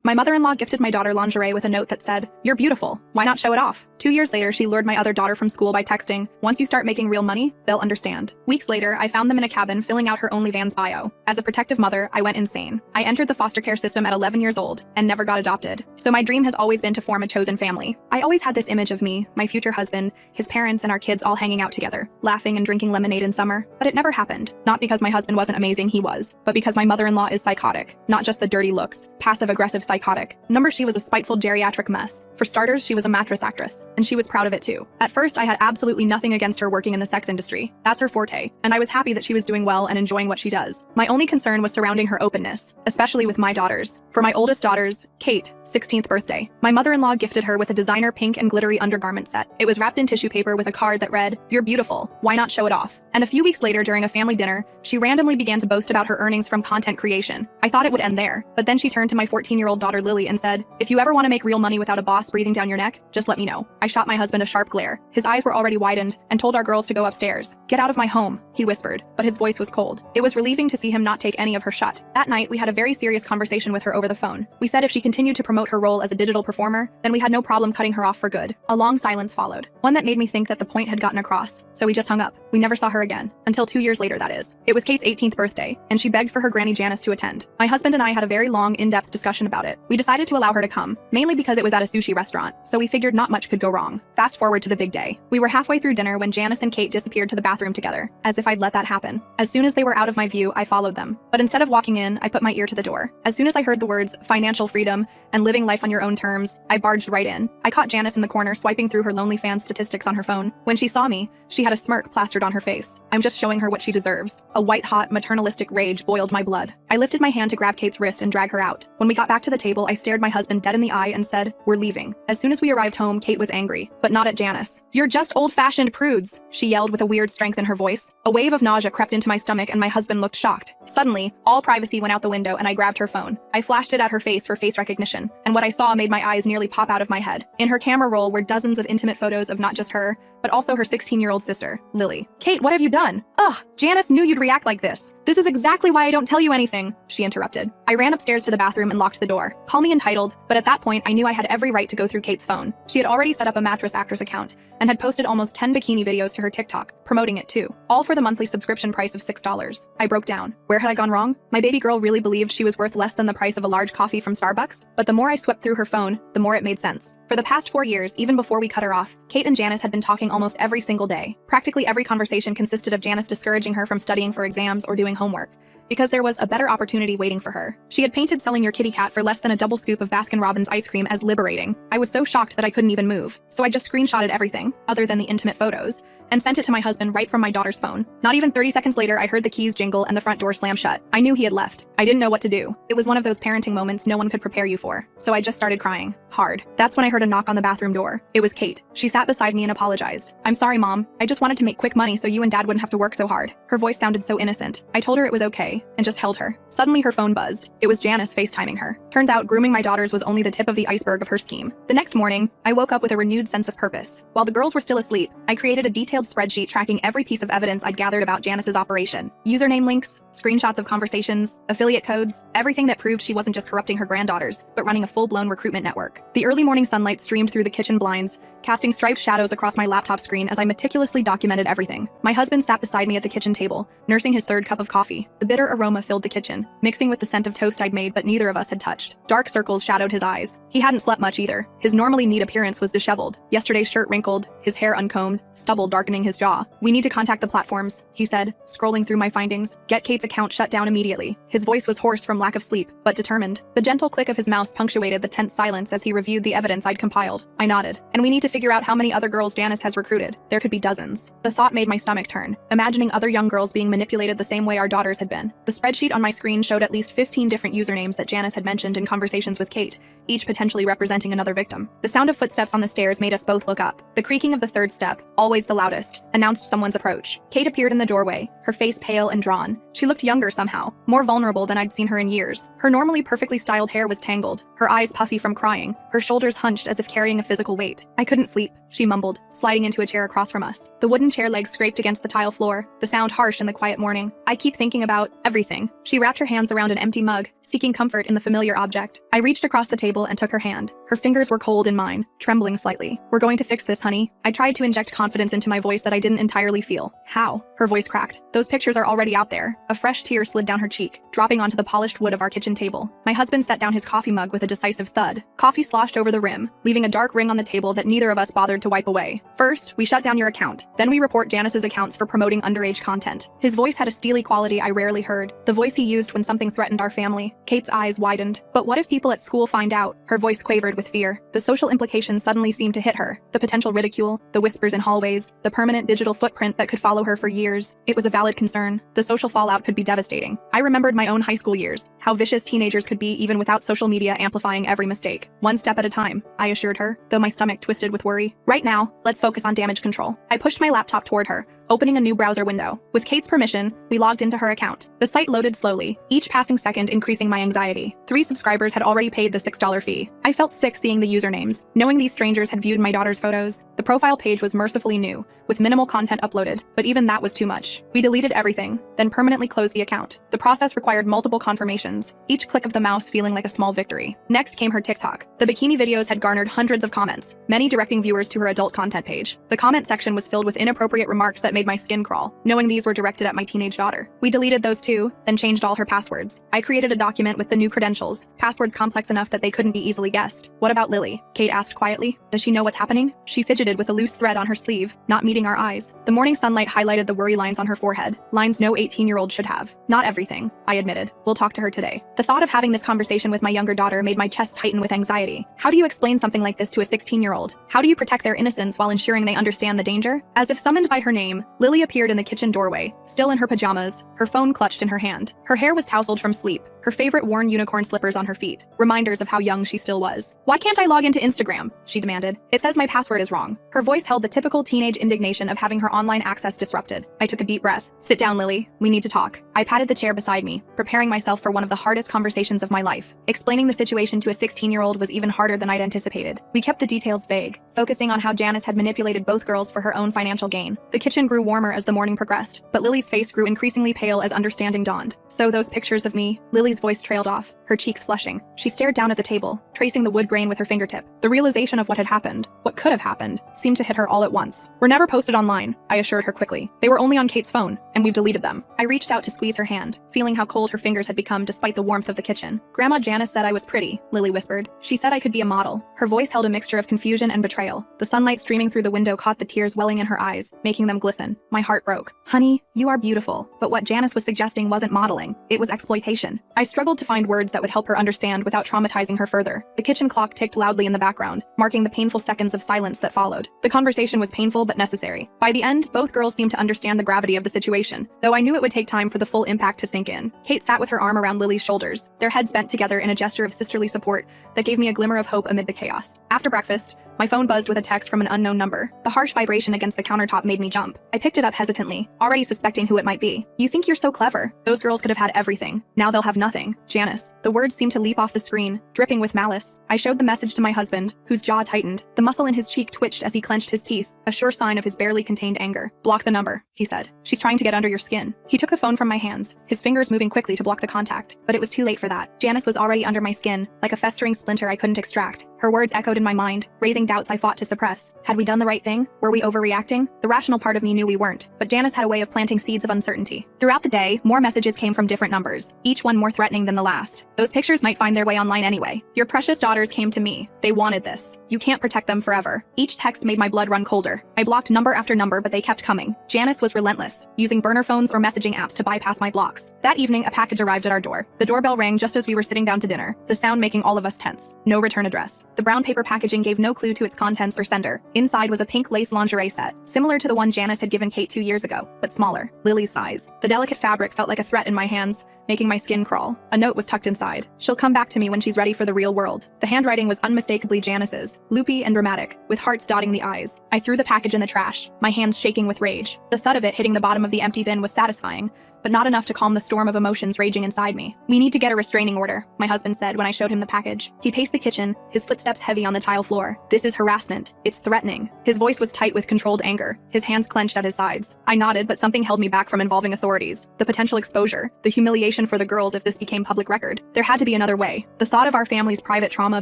My mother-in-law gifted my daughter lingerie with a note that said, "You're beautiful. Why not show it off?" 2 years later, she lured my other daughter from school by texting, "Once you start making real money, they'll understand." Weeks later, I found them in a cabin filling out her OnlyFans bio. As a protective mother, I went insane. I entered the foster care system at 11 years old and never got adopted. So my dream has always been to form a chosen family. I always had this image of me, my future husband, his parents, and our kids all hanging out together, laughing and drinking lemonade in summer. But it never happened. Not because my husband wasn't amazing, he was, but because my mother-in-law is psychotic. Not just the dirty looks, passive-aggressive psychotic. She was a spiteful geriatric mess. For starters, she was a mattress actress, and she was proud of it too. At first, I had absolutely nothing against her working in the sex industry. That's her forte, and I was happy that she was doing well and enjoying what she does. My only concern was surrounding her openness, especially with my daughters. For my oldest daughter's, Kate, 16th birthday, my mother-in-law gifted her with a designer pink and glittery undergarment set. It was wrapped in tissue paper with a card that read, "You're beautiful. Why not show it off?" And a few weeks later, during a family dinner, she randomly began to boast about her earnings from content creation. I thought it would end there, but then she turned to my 14-year-old daughter Lily and said, "If you ever want to make real money without a boss breathing down your neck, just let me know." I shot my husband a sharp glare. His eyes were already widened and told our girls to go upstairs. "Get out of my home," he whispered, but his voice was cold. It was relieving to see him not take any of her shut. That night, we had a very serious conversation with her over the phone. We said if she continued to promote her role as a digital performer, then we had no problem cutting her off for good. A long silence followed, one that made me think that the point had gotten across, so we just hung up. We never saw her again, until 2 years later, that is. It was Kate's 18th birthday, and she begged for her granny Janice to attend. My husband and I had a very long, in-depth discussion about it. We decided to allow her to come, mainly because it was at a sushi restaurant, so we figured not much could go wrong. Fast forward to the big day. We were halfway through dinner when Janice and Kate disappeared to the bathroom together, as if I'd let that happen. As soon as they were out of my view, I followed them. But instead of walking in, I put my ear to the door. As soon as I heard the words financial freedom and living life on your own terms, I barged right in. I caught Janice in the corner swiping through her OnlyFans statistics on her phone. When she saw me, she had a smirk plastered on her face. I'm just showing her what she deserves. A white-hot, maternalistic rage boiled my blood. I lifted my hand to grab Kate's wrist and drag her out. When we got back to the table, I stared my husband dead in the eye and said, "We're leaving." As soon as we arrived home, Kate was angry, but not at Janice. "You're just old-fashioned prudes," she yelled with a weird strength in her voice. A wave of nausea crept into my stomach and my husband looked shocked. Suddenly, all privacy went out the window and I grabbed her phone. I flashed it at her face for face recognition, and what I saw made my eyes nearly pop out of my head. In her camera roll were dozens of intimate photos of not just her, but also her 16-year-old sister, Lily. "Kate, what have you done?" "Ugh, Janice knew you'd react like this. This is exactly why I don't tell you anything," she interrupted. I ran upstairs to the bathroom and locked the door. Call me entitled, but at that point, I knew I had every right to go through Kate's phone. She had already set up a mattress actress account and had posted almost 10 bikini videos to her TikTok, promoting it too, all for the monthly subscription price of $6. I broke down. Where had I gone wrong? My baby girl really believed she was worth less than the price of a large coffee from Starbucks, but the more I swept through her phone, the more it made sense. For the past 4 years, even before we cut her off, Kate and Janice had been talking almost every single day. Practically every conversation consisted of Janice discouraging her from studying for exams or doing homework, because there was a better opportunity waiting for her. She had painted selling your kitty cat for less than a double scoop of Baskin-Robbins ice cream as liberating. I was so shocked that I couldn't even move, so I just screenshotted everything, other than the intimate photos, and sent it to my husband right from my daughter's phone. Not even 30 seconds later, I heard the keys jingle and the front door slam shut. I knew he had left. I didn't know what to do. It was one of those parenting moments no one could prepare you for, so I just started crying. Hard. That's when I heard a knock on the bathroom door. It was Kate. She sat beside me and apologized. "I'm sorry, Mom. I just wanted to make quick money so you and Dad wouldn't have to work so hard." Her voice sounded so innocent. I told her it was okay, and just held her. Suddenly her phone buzzed. It was Janice FaceTiming her. Turns out grooming my daughters was only the tip of the iceberg of her scheme. The next morning, I woke up with a renewed sense of purpose. While the girls were still asleep, I created a detailed spreadsheet tracking every piece of evidence I'd gathered about Janice's operation. Username links, screenshots of conversations, affiliate codes, everything that proved she wasn't just corrupting her granddaughters, but running a full-blown recruitment network. The early morning sunlight streamed through the kitchen blinds, casting striped shadows across my laptop screen as I meticulously documented everything. My husband sat beside me at the kitchen table, nursing his third cup of coffee. The bitter aroma filled the kitchen, mixing with the scent of toast I'd made but neither of us had touched. Dark circles shadowed his eyes. He hadn't slept much either. His normally neat appearance was disheveled, yesterday's shirt wrinkled, his hair uncombed, stubble darkening his jaw. "We need to contact the platforms," he said, scrolling through my findings. "Get Kate's account shut down immediately." His voice was hoarse from lack of sleep, but determined. The gentle click of his mouse punctuated the tense silence as he reviewed the evidence I'd compiled. I nodded. "And we need to figure out how many other girls Janice has recruited. There could be dozens." The thought made my stomach turn, imagining other young girls being manipulated the same way our daughters had been. The spreadsheet on my screen showed at least 15 different usernames that Janice had mentioned in conversations with Kate, each potentially representing another victim. The sound of footsteps on the stairs made us both look up. The creaking of the third step, always the loudest, announced someone's approach. Kate appeared in the doorway, her face pale and drawn. She looked younger somehow, more vulnerable than I'd seen her in years. Her normally perfectly styled hair was tangled, her eyes puffy from crying, her shoulders hunched as if carrying a physical weight. "I couldn't sleep," she mumbled, sliding into a chair across from us. The wooden chair legs scraped against the tile floor, the sound harsh in the quiet morning. "I keep thinking about everything." She wrapped her hands around an empty mug, seeking comfort in the familiar object. I reached across the table and took her hand. Her fingers were cold in mine, trembling slightly. "We're going to fix this, honey." I tried to inject confidence into my voice that I didn't entirely feel. "How?" Her voice cracked. "Those pictures are already out there." A fresh tear slid down her cheek, dropping onto the polished wood of our kitchen table. My husband set down his coffee mug with a decisive thud. Coffee sloshed over the rim, leaving a dark ring on the table that neither of us bothered to wipe away. "First, we shut down your account. Then we report Janice's accounts for promoting underage content." His voice had a steely quality I rarely heard, the voice he used when something threatened our family. Kate's eyes widened. "But what if people at school find out?" Her voice quavered with fear. The social implications suddenly seemed to hit her. The potential ridicule, the whispers in hallways, the permanent digital footprint that could follow her for years. It was a valid concern. The social fallout could be devastating. I remembered my own high school years, how vicious teenagers could be even without social media amplifying every mistake. "One step at a time," I assured her, though my stomach twisted with worry. "Right now, let's focus on damage control." I pushed my laptop toward her, opening a new browser window. With Kate's permission, we logged into her account. The site loaded slowly, each passing second increasing my anxiety. 3 subscribers had already paid the $6 fee. I felt sick seeing the usernames, knowing these strangers had viewed my daughter's photos. The profile page was mercifully new, with minimal content uploaded, but even that was too much. We deleted everything, then permanently closed the account. The process required multiple confirmations, each click of the mouse feeling like a small victory. Next came her TikTok. The bikini videos had garnered hundreds of comments, many directing viewers to her adult content page. The comment section was filled with inappropriate remarks that made my skin crawl, knowing these were directed at my teenage daughter. We deleted those too, then changed all her passwords. I created a document with the new credentials, passwords complex enough that they couldn't be easily guessed. "What about Lily?" Kate asked quietly. "Does she know what's happening?" She fidgeted with a loose thread on her sleeve, not meeting our eyes. The morning sunlight highlighted the worry lines on her forehead, lines no 18-year-old should have. "Not everything," I admitted. "We'll talk to her today." The thought of having this conversation with my younger daughter made my chest tighten with anxiety. How do you explain something like this to a 16-year-old? How do you protect their innocence while ensuring they understand the danger? As if summoned by her name, Lily appeared in the kitchen doorway, still in her pajamas, her phone clutched in her hand. Her hair was tousled from sleep, her favorite worn unicorn slippers on her feet, reminders of how young she still was. "Why can't I log into Instagram?" she demanded. "It says my password is wrong." Her voice held the typical teenage indignation of having her online access disrupted. I took a deep breath. "Sit down, Lily. We need to talk." I patted the chair beside me, preparing myself for one of the hardest conversations of my life. Explaining the situation to a 16-year-old was even harder than I'd anticipated. We kept the details vague, focusing on how Janice had manipulated both girls for her own financial gain. The kitchen grew warmer as the morning progressed, but Lily's face grew increasingly pale as understanding dawned. "So those pictures of me," Lily's voice trailed off, her cheeks flushing. She stared down at the table, tracing the wood grain with her fingertip. The realization of what had happened, what could have happened, seemed to hit her all at once. "Were never posted online," I assured her quickly. "They were only on Kate's phone, and we've deleted them." I reached out to squeeze her hand, feeling how cold her fingers had become despite the warmth of the kitchen. "Grandma Janice said I was pretty," Lily whispered. "She said I could be a model." Her voice held a mixture of confusion and betrayal. The sunlight streaming through the window caught the tears welling in her eyes, making them glisten. My heart broke. "Honey, you are beautiful." But what Janice was suggesting wasn't modeling, it was exploitation. I struggled to find words that would help her understand without traumatizing her further. The kitchen clock ticked loudly in the background, marking the painful seconds of silence that followed. The conversation was painful but necessary. By the end, both girls seemed to understand the gravity of the situation, though I knew it would take time for the full impact to sink in. Kate sat with her arm around Lily's shoulders, their heads bent together in a gesture of sisterly support that gave me a glimmer of hope amid the chaos. After breakfast, my phone buzzed with a text from an unknown number. The harsh vibration against the countertop made me jump. I picked it up hesitantly, already suspecting who it might be. "You think you're so clever. Those girls could have had everything. Now they'll have nothing. Janice." The words seemed to leap off the screen, dripping with malice. I showed the message to my husband, whose jaw tightened. The muscle in his cheek twitched as he clenched his teeth, a sure sign of his barely contained anger. "Block the number," he said. "She's trying to get under your skin." He took the phone from my hands, his fingers moving quickly to block the contact. But it was too late for that. Janice was already under my skin, like a festering splinter I couldn't extract. Her words echoed in my mind, raising doubts I fought to suppress. Had we done the right thing? Were we overreacting? The rational part of me knew we weren't, but Janice had a way of planting seeds of uncertainty. Throughout the day, more messages came from different numbers, each one more threatening than the last. "Those pictures might find their way online anyway. Your precious daughters came to me. They wanted this. You can't protect them forever." Each text made my blood run colder. I blocked number after number, but they kept coming. Janice was relentless, using burner phones or messaging apps to bypass my blocks. That evening, a package arrived at our door. The doorbell rang just as we were sitting down to dinner, the sound making all of us tense. No return address. The brown paper packaging gave no clue to its contents or sender. Inside was a pink lace lingerie set, similar to the one Janice had given Kate 2 years ago, but smaller, Lily's size. The delicate fabric felt like a threat in my hands, making my skin crawl. A note was tucked inside. "She'll come back to me when she's ready for the real world." The handwriting was unmistakably Janice's, loopy and dramatic, with hearts dotting the eyes. I threw the package in the trash, my hands shaking with rage. The thud of it hitting the bottom of the empty bin was satisfying, but not enough to calm the storm of emotions raging inside me. "We need to get a restraining order," my husband said when I showed him the package. He paced the kitchen, his footsteps heavy on the tile floor. "This is harassment. It's threatening." His voice was tight with controlled anger, his hands clenched at his sides. I nodded, but something held me back from involving authorities. The potential exposure, the humiliation for the girls if this became public record. There had to be another way. The thought of our family's private trauma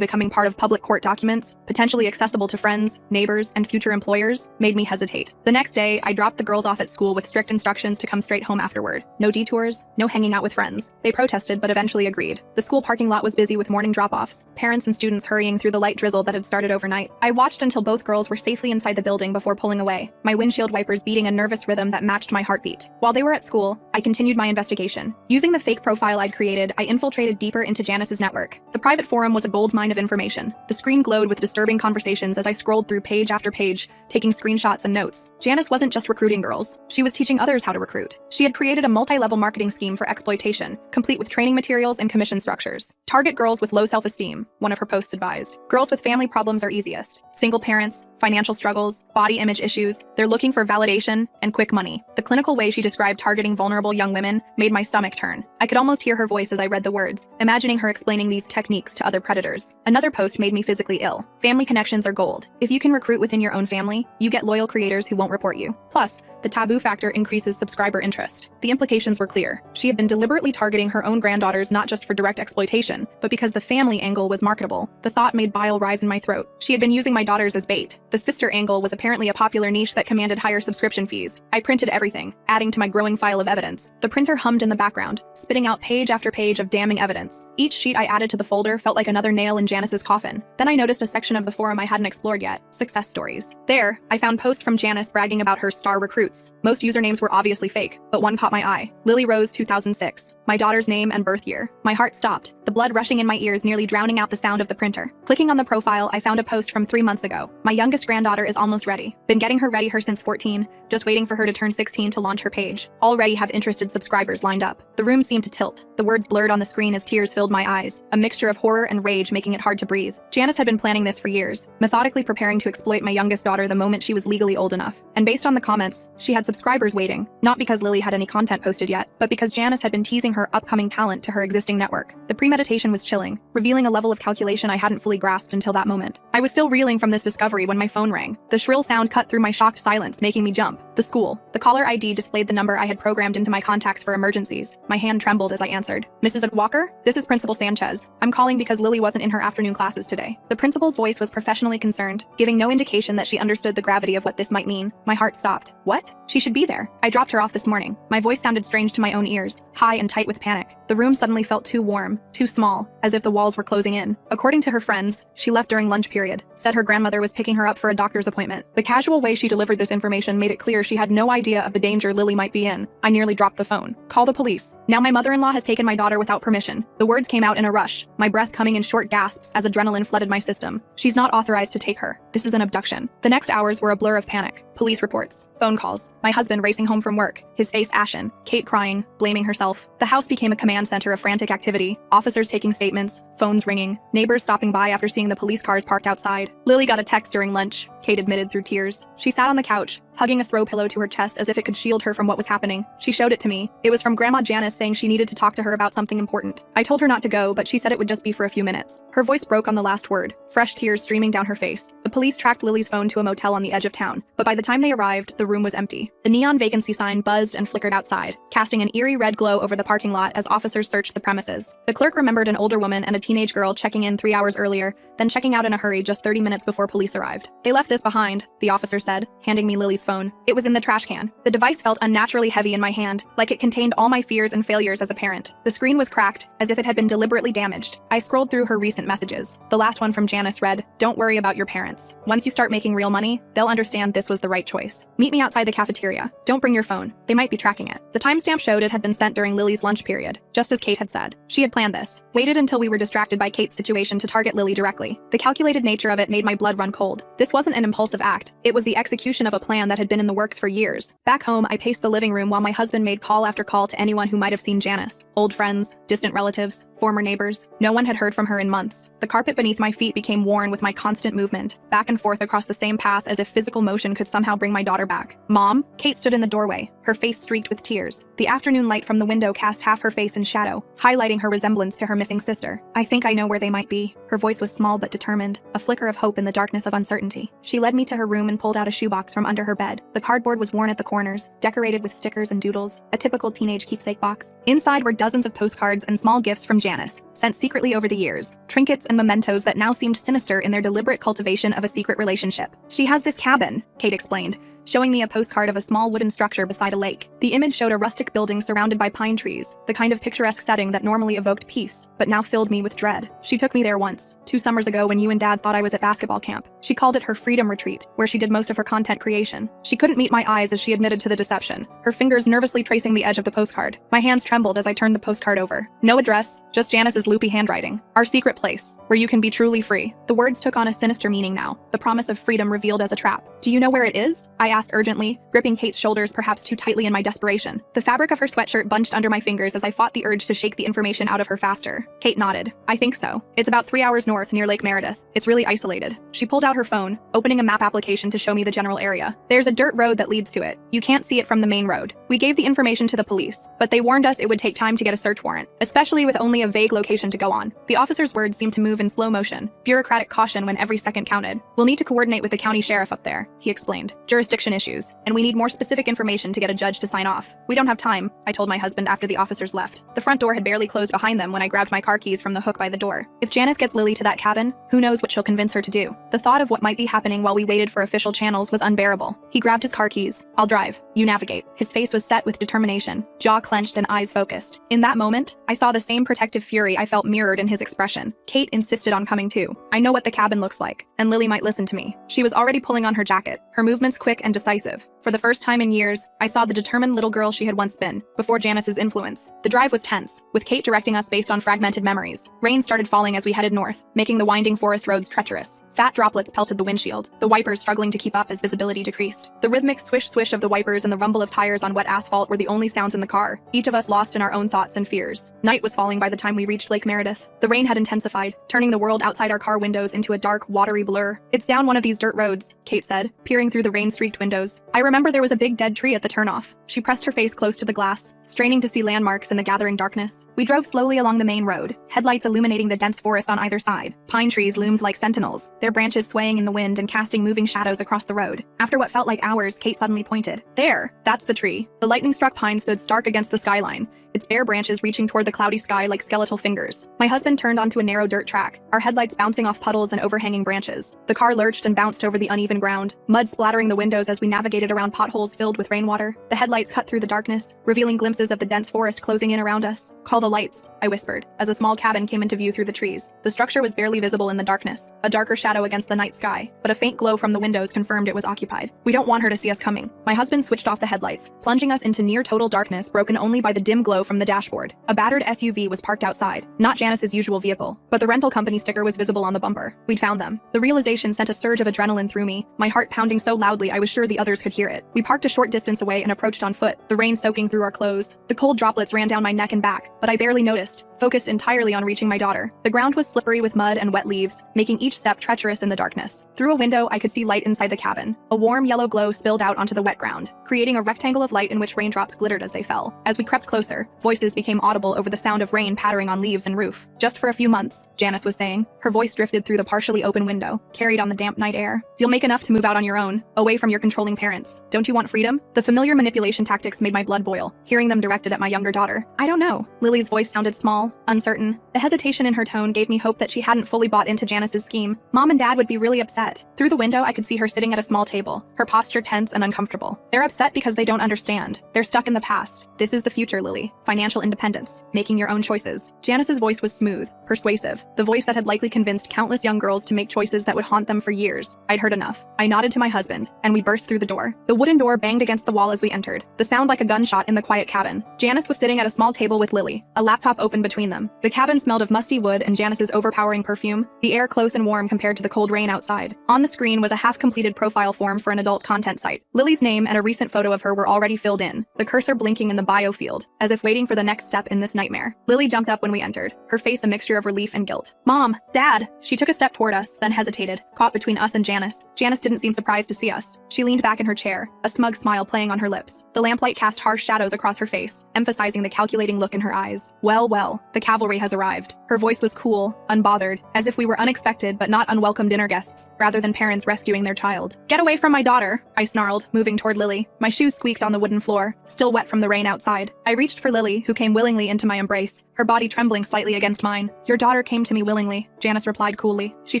becoming part of public court documents, potentially accessible to friends, neighbors, and future employers, made me hesitate. The next day, I dropped the girls off at school with strict instructions to come straight home afterward. No detours, no hanging out with friends. They protested but eventually agreed. The school parking lot was busy with morning drop-offs, parents and students hurrying through the light drizzle that had started overnight. I watched until both girls were safely inside the building before pulling away, my windshield wipers beating a nervous rhythm that matched my heartbeat. While they were at school, I continued my investigation. Using the fake profile I'd created, I infiltrated deeper into Janice's network. The private forum was a goldmine of information. The screen glowed with disturbing conversations as I scrolled through page after page, taking screenshots and notes. Janice wasn't just recruiting girls. She was teaching others how to recruit. She had created a multi-level marketing scheme for exploitation, complete with training materials and commission structures. "Target girls with low self-esteem," one of her posts advised. "Girls with family problems are easiest. Single parents, financial struggles, body image issues. They're looking for validation and quick money." The clinical way she described targeting vulnerable young women made my stomach turn. I could almost hear her voice as I read the words, imagining her explaining these techniques to other predators. Another post made me physically ill. "Family connections are gold. If you can recruit within your own family, you get loyal creators who won't report you. Plus, the taboo factor increases subscriber interest." The implications were clear. She had been deliberately targeting her own granddaughters not just for direct exploitation, but because the family angle was marketable. The thought made bile rise in my throat. She had been using my daughters as bait. The sister angle was apparently a popular niche that commanded higher subscription fees. I printed everything, adding to my growing file of evidence. The printer hummed in the background, spitting out page after page of damning evidence. Each sheet I added to the folder felt like another nail in Janice's coffin. Then I noticed a section of the forum I hadn't explored yet, success stories. There, I found posts from Janice bragging about her star recruits. Most usernames were obviously fake, but one caught my eye. Lily Rose 2006. My daughter's name and birth year. My heart stopped, the blood rushing in my ears nearly drowning out the sound of the printer. Clicking on the profile, I found a post from 3 months ago. "My youngest granddaughter is almost ready. Been getting her ready since 14, just waiting for her to turn 16 to launch her page. Already have interested subscribers lined up." The room seemed to tilt. The words blurred on the screen as tears filled my eyes, a mixture of horror and rage making it hard to breathe. Janice had been planning this for years, methodically preparing to exploit my youngest daughter the moment she was legally old enough. And based on the comments, she had subscribers waiting, not because Lily had any content posted yet, but because Janice had been teasing her upcoming talent to her existing network. The premeditation was chilling, revealing a level of calculation I hadn't fully grasped until that moment. I was still reeling from this discovery when my phone rang. The shrill sound cut through my shocked silence, making me jump. The school. The caller ID displayed the number I had programmed into my contacts for emergencies. My hand trembled as I answered. "Mrs. Walker, this is Principal Sanchez. I'm calling because Lily wasn't in her afternoon classes today." The principal's voice was professionally concerned, giving no indication that she understood the gravity of what this might mean. My heart stopped. "What? She should be there. I dropped her off this morning." My voice sounded strange to my own ears, high and tight with panic. The room suddenly felt too warm, too small, as if the walls were closing in. According to her friends, she left during lunch period, said her grandmother was picking her up for a doctor's appointment. The casual way she delivered this information made it clear she had no idea of the danger Lily might be in. I nearly dropped the phone. "Call the police. Now my mother-in-law has taken my daughter without permission." The words came out in a rush, my breath coming in short gasps as adrenaline flooded my system. "She's not authorized to take her. This is an abduction." The next hours were a blur of panic. Police reports, phone calls, my husband racing home from work, his face ashen, Kate crying, blaming herself. The house became a command center of frantic activity, officers taking statements, phones ringing, neighbors stopping by after seeing the police cars parked outside. Lily got a text during lunch, Kate admitted through tears. She sat on the couch, hugging a throw pillow to her chest as if it could shield her from what was happening. She showed it to me. It was from Grandma Janice saying she needed to talk to her about something important. I told her not to go, but she said it would just be for a few minutes. Her voice broke on the last word, fresh tears streaming down her face. The police tracked Lily's phone to a motel on the edge of town, but by the time they arrived, the room was empty. The neon vacancy sign buzzed and flickered outside, casting an eerie red glow over the parking lot as officers searched the premises. The clerk remembered an older woman and a teenage girl checking in 3 hours earlier, then checking out in a hurry just 30 minutes before police arrived. "They left this behind," the officer said, handing me Lily's phone. It was in the trash can. The device felt unnaturally heavy in my hand, like it contained all my fears and failures as a parent. The screen was cracked, as if it had been deliberately damaged. I scrolled through her recent messages. The last one from Janice read, "Don't worry about your parents. Once you start making real money, they'll understand this was the right choice. Meet me outside the cafeteria. Don't bring your phone. They might be tracking it." The timestamp showed it had been sent during Lily's lunch period, just as Kate had said. She had planned this, waited until we were distracted by Kate's situation to target Lily directly. The calculated nature of it made my blood run cold. This wasn't an impulsive act. It was the execution of a plan that had been in the works for years. Back home, I paced the living room while my husband made call after call to anyone who might have seen Janice. Old friends, distant relatives, former neighbors. No one had heard from her in months. The carpet beneath my feet became worn with my constant movement, back and forth across the same path as if physical motion could somehow bring my daughter back. Mom? Kate stood in the doorway, her face streaked with tears. The afternoon light from the window cast half her face in shadow, highlighting her resemblance to her missing sister. I think I know where they might be. Her voice was small but determined, a flicker of hope in the darkness of uncertainty. She led me to her room and pulled out a shoebox from under her bed. The cardboard was worn at the corners, decorated with stickers and doodles, a typical teenage keepsake box. Inside were dozens of postcards and small gifts from Janice, sent secretly over the years, trinkets and mementos that now seemed sinister in their deliberate cultivation of a secret relationship. She has this cabin, Kate explained, showing me a postcard of a small wooden structure beside a lake. The image showed a rustic building surrounded by pine trees, the kind of picturesque setting that normally evoked peace, but now filled me with dread. She took me there once, 2 summers ago when you and Dad thought I was at basketball camp. She called it her freedom retreat, where she did most of her content creation. She couldn't meet my eyes as she admitted to the deception, her fingers nervously tracing the edge of the postcard. My hands trembled as I turned the postcard over. No address, just Janice's loopy handwriting. Our secret place, where you can be truly free. The words took on a sinister meaning now, the promise of freedom revealed as a trap. Do you know where it is? I asked urgently, gripping Kate's shoulders perhaps too tightly in my desperation. The fabric of her sweatshirt bunched under my fingers as I fought the urge to shake the information out of her faster. Kate nodded. I think so. It's about 3 hours north near Lake Meredith. It's really isolated. She pulled out her phone, opening a map application to show me the general area. There's a dirt road that leads to it. You can't see it from the main road. We gave the information to the police, but they warned us it would take time to get a search warrant, especially with only a vague location to go on. The officer's words seemed to move in slow motion, bureaucratic caution when every second counted. We'll need to coordinate with the county sheriff up there, he explained. Jurisdiction issues, and we need more specific information to get a judge to sign off. We don't have time, I told my husband after the officers left. The front door had barely closed behind them when I grabbed my car keys from the hook by the door. If Janice gets Lily to that cabin, who knows what she'll convince her to do. The thought of what might be happening while we waited for official channels was unbearable. He grabbed his car keys. I'll drive. You navigate. His face was set with determination, jaw clenched and eyes focused. In that moment, I saw the same protective fury I felt mirrored in his expression. Kate insisted on coming too. I know what the cabin looks like, and Lily might listen to me. She was already pulling on her jacket, her movements quick and decisive. For the first time in years, I saw the determined little girl she had once been, before Janice's influence. The drive was tense, with Kate directing us based on fragmented memories. Rain started falling as we headed north, making the winding forest roads treacherous. Fat droplets pelted the windshield, the wipers struggling to keep up as visibility decreased. The rhythmic swish-swish of the wipers and the rumble of tires on wet asphalt were the only sounds in the car, each of us lost in our own thoughts and fears. Night was falling by the time we reached Lake Meredith. The rain had intensified, turning the world outside our car windows into a dark, watery blur. It's down one of these dirt roads, Kate said, peering through the rain-streaked windows. I remember there was a big dead tree at the turnoff. She pressed her face close to the glass, straining to see landmarks in the gathering darkness. We drove slowly along the main road, headlights illuminating the dense forest on either side. Pine trees loomed like sentinels, their branches swaying in the wind and casting moving shadows across the road. After what felt like hours, Kate suddenly pointed. There, that's the tree. The lightning-struck pine stood stark against the skyline, its bare branches reaching toward the cloudy sky like skeletal fingers. My husband turned onto a narrow dirt track, our headlights bouncing off puddles and overhanging branches. The car lurched and bounced over the uneven ground, mud splattering the windows as we navigated around potholes filled with rainwater. The headlights cut through the darkness, revealing glimpses of the dense forest closing in around us. Call the lights, I whispered, as a small cabin came into view through the trees. The structure was barely visible in the darkness, a darker shadow against the night sky, but a faint glow from the windows confirmed it was occupied. We don't want her to see us coming. My husband switched off the headlights, plunging us into near total darkness broken only by the dim glow from the dashboard. A battered SUV was parked outside, not Janice's usual vehicle, but the rental company sticker was visible on the bumper. We'd found them. The realization sent a surge of adrenaline through me, my heart pounding so loudly I was sure the others could hear it. We parked a short distance away and approached on foot, the rain soaking through our clothes. The cold droplets ran down my neck and back, but I barely noticed, focused entirely on reaching my daughter. The ground was slippery with mud and wet leaves, making each step treacherous in the darkness. Through a window, I could see light inside the cabin. A warm yellow glow spilled out onto the wet ground, creating a rectangle of light in which raindrops glittered as they fell. As we crept closer, voices became audible over the sound of rain pattering on leaves and roof. Just for a few months, Janice was saying. Her voice drifted through the partially open window, carried on the damp night air. You'll make enough to move out on your own, away from your controlling parents. Don't you want freedom? The familiar manipulation tactics made my blood boil, hearing them directed at my younger daughter. I don't know. Lily's voice sounded small, smile, uncertain. The hesitation in her tone gave me hope that she hadn't fully bought into Janice's scheme. Mom and Dad would be really upset. Through the window, I could see her sitting at a small table, her posture tense and uncomfortable. They're upset because they don't understand. They're stuck in the past. This is the future, Lily. Financial independence. Making your own choices. Janice's voice was smooth, persuasive, the voice that had likely convinced countless young girls to make choices that would haunt them for years. I'd heard enough. I nodded to my husband, and we burst through the door. The wooden door banged against the wall as we entered, the sound like a gunshot in the quiet cabin. Janice was sitting at a small table with Lily, a laptop open between them. The cabin smelled of musty wood and Janice's overpowering perfume, the air close and warm compared to the cold rain outside. On the screen was a half-completed profile form for an adult content site. Lily's name and a recent photo of her were already filled in, the cursor blinking in the bio field, as if waiting for the next step in this nightmare. Lily jumped up when we entered, her face a mixture of relief and guilt. Mom, Dad! She took a step toward us, then hesitated, caught between us and Janice. Janice didn't seem surprised to see us. She leaned back in her chair, a smug smile playing on her lips. The lamplight cast harsh shadows across her face, emphasizing the calculating look in her eyes. Well, the cavalry has arrived. Her voice was cool, unbothered, as if we were unexpected but not unwelcome dinner guests, rather than parents rescuing their child. Get away from my daughter, I snarled, moving toward Lily. My shoes squeaked on the wooden floor, still wet from the rain outside. I reached for Lily, who came willingly into my embrace, her body trembling slightly against mine. Your daughter came to me willingly, Janice replied coolly. She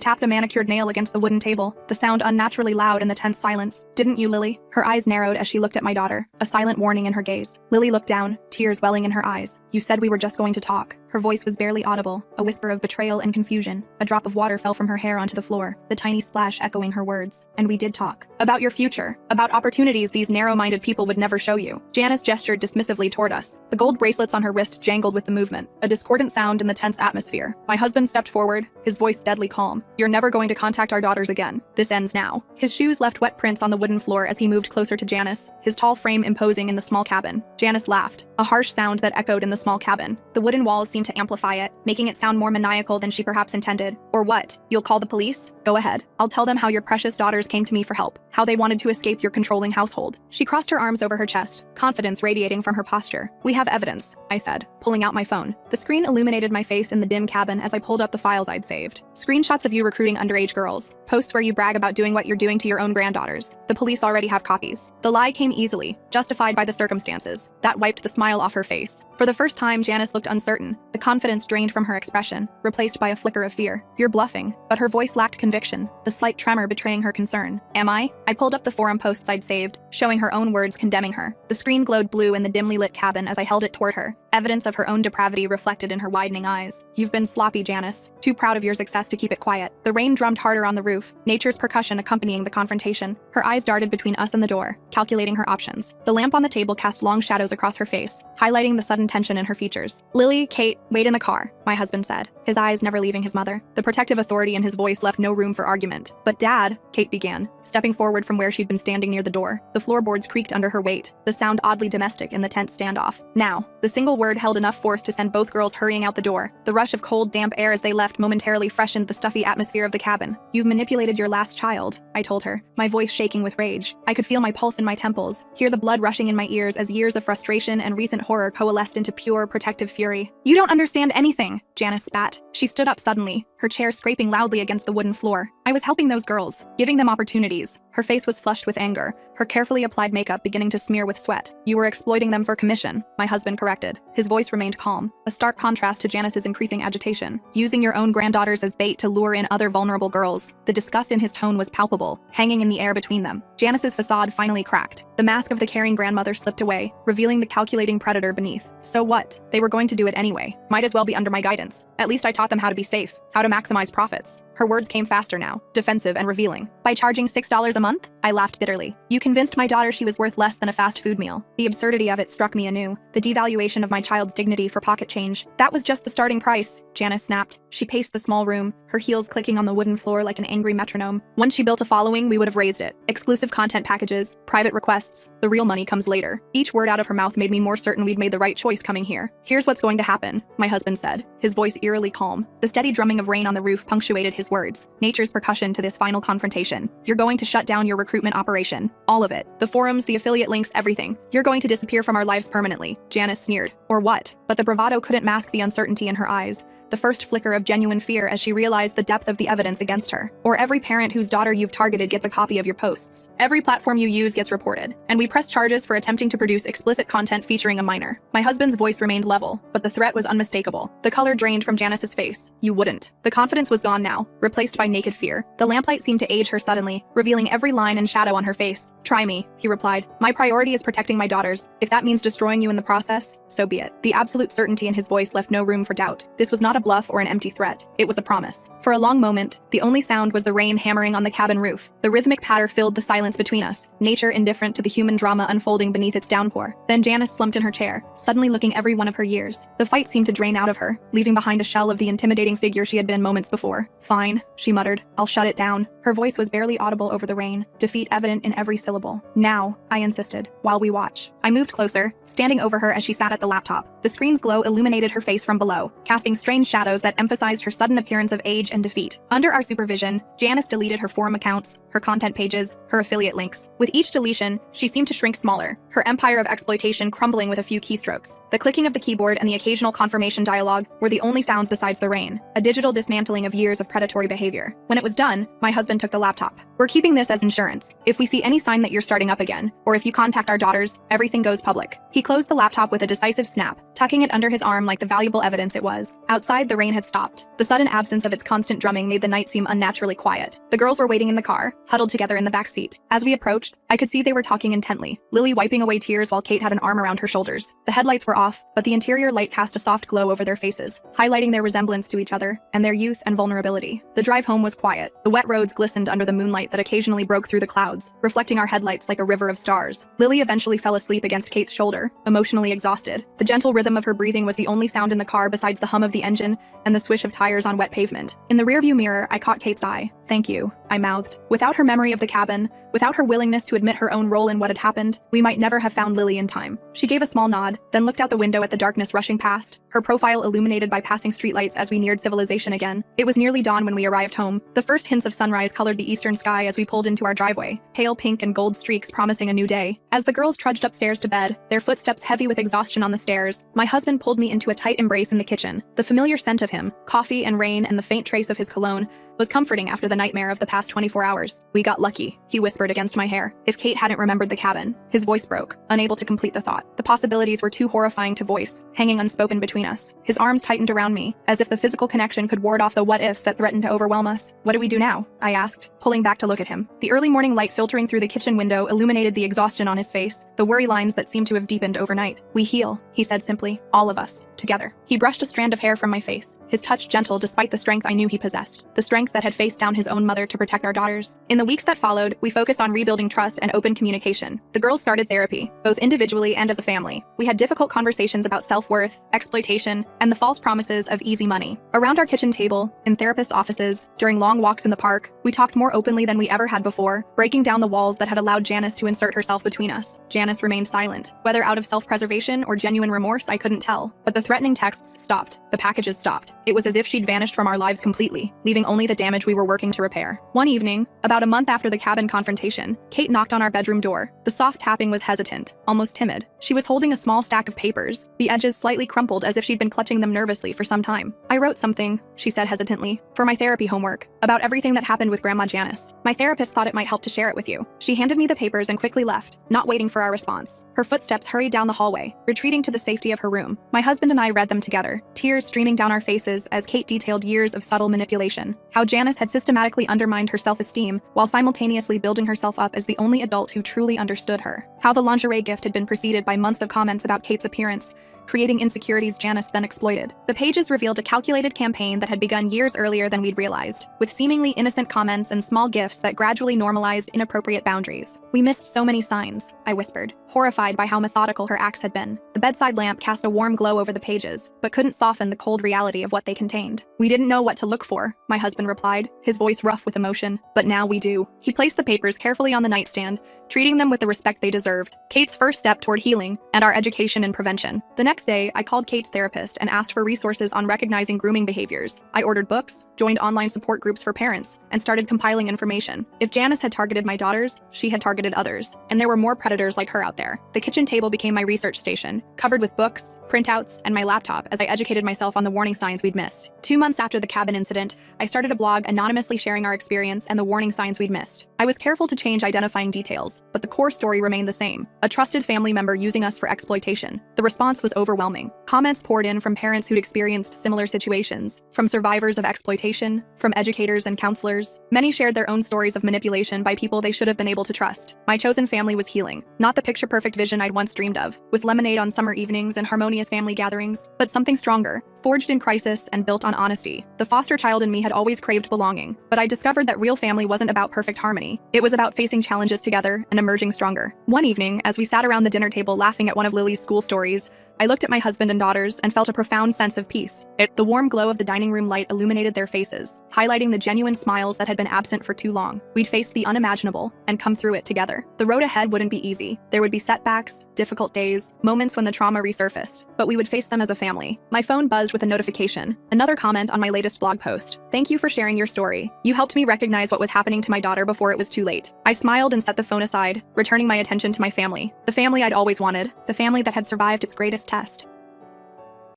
tapped a manicured nail against the wooden table, the sound unnaturally loud in the tense silence. Didn't you, Lily? Her eyes narrowed as she looked at my daughter, a silent warning in her gaze. Lily looked down, tears welling in her eyes. You said we were just going to talk. Her voice was barely audible, a whisper of betrayal and confusion. A drop of water fell from her hair onto the floor, the tiny splash echoing her words. And we did talk. About your future. About opportunities these narrow-minded people would never show you. Janice gestured dismissively toward us. The gold bracelets on her wrist jangled with the movement, a discordant sound in the tense atmosphere. My husband stepped forward, his voice deadly calm. You're never going to contact our daughters again. This ends now. His shoes left wet prints on the wooden floor as he moved closer to Janice, his tall frame imposing in the small cabin. Janice laughed, a harsh sound that echoed in the small cabin. The wooden walls seemed to amplify it, making it sound more maniacal than she perhaps intended. Or what? You'll call the police? Go ahead. I'll tell them how your precious daughters came to me for help, how they wanted to escape your controlling household. She crossed her arms over her chest, confidence radiating from her posture. We have evidence, I said, pulling out my phone. The screen illuminated my face in the dim cabin as I pulled up the files I'd saved. Screenshots of you recruiting underage girls, posts where you brag about doing what you're doing to your own granddaughters. The police already have copies. The lie came easily, justified by the circumstances. That wiped the smile off her face. For the first time, Janice looked uncertain, the confidence drained from her expression, replaced by a flicker of fear. You're bluffing, but her voice lacked conviction, the slight tremor betraying her concern. Am I? I pulled up the forum posts I'd saved, showing her own words condemning her. The screen glowed blue in the dimly lit cabin as I held it toward her, evidence of her own depravity reflected in her widening eyes. You've been sloppy, Janice, too proud of your success to keep it quiet. The rain drummed harder on the roof, nature's percussion accompanying the confrontation. Her eyes darted between us and the door, calculating her options. The lamp on the table cast long shadows across her face, highlighting the sudden tension in her features. Lily, Kate, wait in the car, my husband said, his eyes never leaving his mother. The protective authority in his voice left no room for argument. But Dad, Kate began, stepping forward from where she'd been standing near the door. The floorboards creaked under her weight, the sound oddly domestic in the tense standoff. Now, the single word held enough force to send both girls hurrying out the door. The rush of cold, damp air as they left momentarily freshened the stuffy atmosphere of the cabin. You've manipulated your last child, I told her, my voice shaking with rage. I could feel my pulse in my temples, hear the blood rushing in my ears as years of frustration and recent horror coalesced into pure, protective fury. You don't understand anything, Janice spat. She stood up suddenly, her chair scraping loudly against the wooden floor. I was helping those girls, giving them opportunities. Her face was flushed with anger, her carefully applied makeup beginning to smear with sweat. You were exploiting them for commission, my husband corrected. His voice remained calm, a stark contrast to Janice's increasing agitation. Using your own granddaughters as bait to lure in other vulnerable girls. The disgust in his tone was palpable, hanging in the air between them. Janice's facade finally cracked. The mask of the caring grandmother slipped away, revealing the calculating predator beneath. So what? They were going to do it anyway. Might as well be under my guidance. At least I taught them how to be safe, how to maximize profits. Her words came faster now, defensive and revealing. By charging $6 a month? I laughed bitterly. You convinced my daughter she was worth less than a fast food meal. The absurdity of it struck me anew, the devaluation of my child's dignity for pocket change. That was just the starting price, Janice snapped. She paced the small room, her heels clicking on the wooden floor like an angry metronome. Once she built a following, we would have raised it. Exclusive content packages, private requests. The real money comes later. Each word out of her mouth made me more certain we'd made the right choice coming here. Here's what's going to happen, my husband said, his voice eerily calm. The steady drumming of rain on the roof punctuated his words. Nature's percussion to this final confrontation. You're going to shut down your recruitment operation. All of it. The forums, the affiliate links, everything. You're going to disappear from our lives permanently. Janice sneered. Or what? But the bravado couldn't mask the uncertainty in her eyes. the first flicker of genuine fear as she realized the depth of the evidence against her. Or every parent whose daughter you've targeted gets a copy of your posts. Every platform you use gets reported. And we press charges for attempting to produce explicit content featuring a minor. My husband's voice remained level, but the threat was unmistakable. The color drained from Janice's face. You wouldn't. The confidence was gone now, replaced by naked fear. The lamplight seemed to age her suddenly, revealing every line and shadow on her face. Try me, he replied. My priority is protecting my daughters. If that means destroying you in the process, so be it. The absolute certainty in his voice left no room for doubt. This was not a bluff or an empty threat. It was a promise. For a long moment, the only sound was the rain hammering on the cabin roof. The rhythmic patter filled the silence between us, nature indifferent to the human drama unfolding beneath its downpour. Then Janice slumped in her chair, suddenly looking every one of her years. The fight seemed to drain out of her, leaving behind a shell of the intimidating figure she had been moments before. Fine, she muttered. I'll shut it down. Her voice was barely audible over the rain, defeat evident in every syllable. Now, I insisted, while we watch. I moved closer, standing over her as she sat at the laptop. The screen's glow illuminated her face from below, casting strange shadows that emphasized her sudden appearance of age and defeat. Under our supervision, Janice deleted her forum accounts, her content pages, her affiliate links. With each deletion, she seemed to shrink smaller, her empire of exploitation crumbling with a few keystrokes. The clicking of the keyboard and the occasional confirmation dialogue were the only sounds besides the rain, a digital dismantling of years of predatory behavior. When it was done, my husband took the laptop. We're keeping this as insurance. If we see any sign that you're starting up again, or if you contact our daughters, everything goes public. He closed the laptop with a decisive snap, tucking it under his arm like the valuable evidence it was. Outside, the rain had stopped. The sudden absence of its constant drumming made the night seem unnaturally quiet. The girls were waiting in the car, huddled together in the back seat. As we approached, I could see they were talking intently, Lily wiping away tears while Kate had an arm around her shoulders. The headlights were off, but the interior light cast a soft glow over their faces, highlighting their resemblance to each other and their youth and vulnerability. The drive home was quiet. The wet roads glistened under the moonlight that occasionally broke through the clouds, reflecting our headlights like a river of stars. Lily eventually fell asleep against Kate's shoulder, emotionally exhausted. The gentle rhythm of her breathing was the only sound in the car besides the hum of the engine and the swish of tires on wet pavement. In the rearview mirror, I caught Kate's eye. Thank you, I mouthed. Without her memory of the cabin, without her willingness to admit her own role in what had happened, we might never have found Lily in time. She gave a small nod, then looked out the window at the darkness rushing past, her profile illuminated by passing streetlights as we neared civilization again. It was nearly dawn when we arrived home. The first hints of sunrise colored the eastern sky as we pulled into our driveway, pale pink and gold streaks promising a new day. As the girls trudged upstairs to bed, their footsteps heavy with exhaustion on the stairs, my husband pulled me into a tight embrace in the kitchen. The familiar scent of him, coffee and rain and the faint trace of his cologne, was comforting after the nightmare of the past 24 hours. We got lucky, he whispered against my hair. If Kate hadn't remembered the cabin, his voice broke, unable to complete the thought. The possibilities were too horrifying to voice, hanging unspoken between us. His arms tightened around me, as if the physical connection could ward off the what-ifs that threatened to overwhelm us. What do we do now? I asked, pulling back to look at him. The early morning light filtering through the kitchen window illuminated the exhaustion on his face, the worry lines that seemed to have deepened overnight. We heal, he said simply, all of us, together. He brushed a strand of hair from my face, his touch gentle despite the strength I knew he possessed, the strength that had faced down his own mother to protect our daughters. In the weeks that followed, we focused on rebuilding trust and open communication. The girls started therapy, both individually and as a family. We had difficult conversations about self-worth, exploitation, and the false promises of easy money. Around our kitchen table, in therapist offices, during long walks in the park, we talked more openly than we ever had before, breaking down the walls that had allowed Janice to insert herself between us. Janice remained silent. Whether out of self-preservation or genuine remorse, I couldn't tell. But the threatening texts stopped. The packages stopped. It was as if she'd vanished from our lives completely, leaving only the damage we were working to repair. One evening, about a month after the cabin confrontation, Kate knocked on our bedroom door. The soft tapping was hesitant, almost timid. She was holding a small stack of papers, the edges slightly crumpled as if she'd been clutching them nervously for some time. I wrote something, she said hesitantly, for my therapy homework, about everything that happened with Grandma Janice. My therapist thought it might help to share it with you. She handed me the papers and quickly left, not waiting for our response. Her footsteps hurried down the hallway, retreating to the safety of her room. My husband and I read them together, tears streaming down our faces as Kate detailed years of subtle manipulation, how Janice had systematically undermined her self-esteem while simultaneously building herself up as the only adult who truly understood her, how the lingerie gift had been preceded by months of comments about Kate's appearance, creating insecurities Janice then exploited. The pages revealed a calculated campaign that had begun years earlier than we'd realized, with seemingly innocent comments and small gifts that gradually normalized inappropriate boundaries. We missed so many signs, I whispered, horrified by how methodical her acts had been. The bedside lamp cast a warm glow over the pages, but couldn't soften the cold reality of what they contained. We didn't know what to look for, my husband replied, his voice rough with emotion. But now we do. He placed the papers carefully on the nightstand, treating them with the respect they deserved. Kate's first step toward healing and our education and prevention. The next next day, I called Kate's therapist and asked for resources on recognizing grooming behaviors. I ordered books, joined online support groups for parents, and started compiling information. If Janice had targeted my daughters, she had targeted others, and there were more predators like her out there. The kitchen table became my research station, covered with books, printouts, and my laptop as I educated myself on the warning signs we'd missed. 2 months after the cabin incident, I started a blog anonymously sharing our experience and the warning signs we'd missed. I was careful to change identifying details, but the core story remained the same: a trusted family member using us for exploitation. The response was overwhelming. Comments poured in from parents who'd experienced similar situations, from survivors of exploitation, from educators and counselors. Many shared their own stories of manipulation by people they should have been able to trust. My chosen family was healing, not the picture-perfect vision I'd once dreamed of, with lemonade on summer evenings and harmonious family gatherings, but something stronger, forged in crisis and built on honesty. The foster child in me had always craved belonging, but I discovered that real family wasn't about perfect harmony. It was about facing challenges together and emerging stronger. One evening, as we sat around the dinner table laughing at one of Lily's school stories, I looked at my husband and daughters and felt a profound sense of peace. The warm glow of the dining room light illuminated their faces, highlighting the genuine smiles that had been absent for too long. We'd faced the unimaginable and come through it together. The road ahead wouldn't be easy. There would be setbacks, difficult days, moments when the trauma resurfaced, but we would face them as a family. My phone buzzed with a notification. Another comment on my latest blog post. Thank you for sharing your story. You helped me recognize what was happening to my daughter before it was too late. I smiled and set the phone aside, returning my attention to my family. The family I'd always wanted. The family that had survived its greatest test.